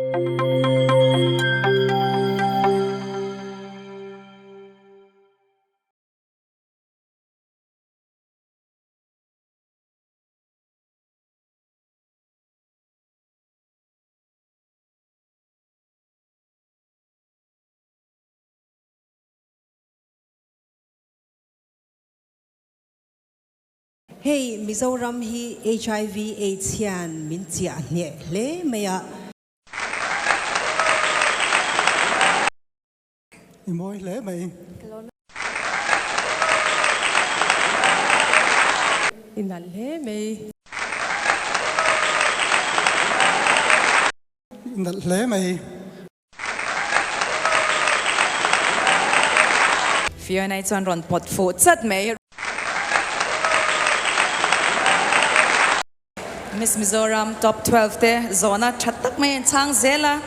Hey, Mizoram hi HIV/AIDS hian min chia hne hle maya. Môi lễ mày. Inal hle mày. Inal lễ mày. Phía này chọn rộn bột phụ chất mày. Miss Mizoram top 12 te zona thattak mai chang zela.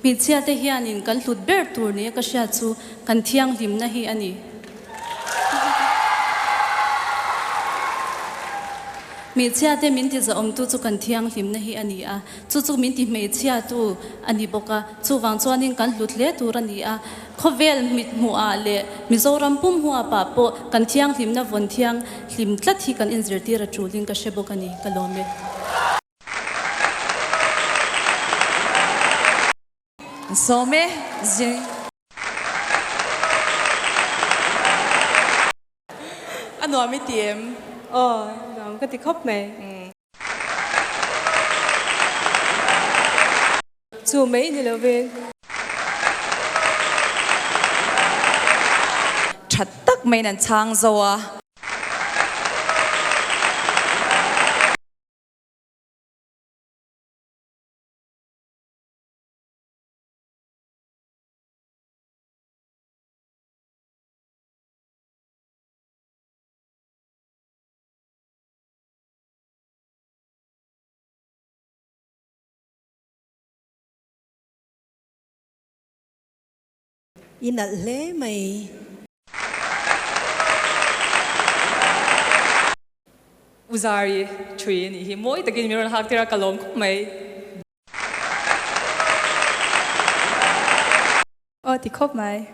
Mi chia te hianin kan hlut ber tur ni ka sha chu kan thiang hlim na hi ani. Mi chia te min ti za om tu chu kan thiang hlim na hi ani a. Chu min ti mei chia tu ani boka chu wang chuanin kan hlut le tur ani a. Khovel mit mu a le Mizoram pum hu a pa po kan thiang hlim na von thiang hlim tlat hi kan inzir ti ra chulin ka she bokani ka lome. Some zing. Anh nói mấy tiệm. Làm cái thì khóc mày. Chú mấy như là về. Thattak mai nan chang zoa. Inal hle mày. Uzari chui ni hi moi takin miron hak tira kalom khop mày. Thì khóc mày.